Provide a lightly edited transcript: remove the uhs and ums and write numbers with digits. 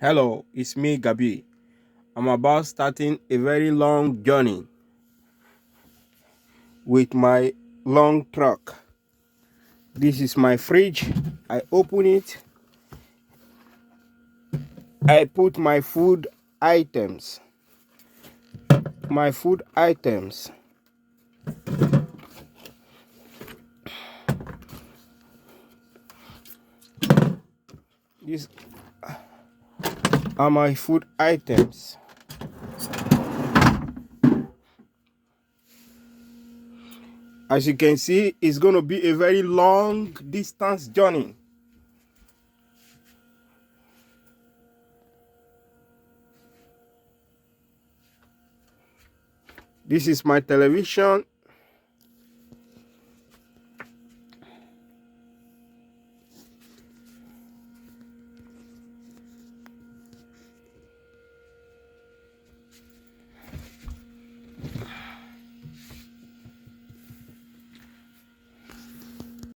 Hello, it's me, Gabi. I'm about starting a very long journey with my long truck. This is my fridge. I open it. I put my food items. My food items. These are my food items. As you can see, it's going to be a very long distance journey. This is my television.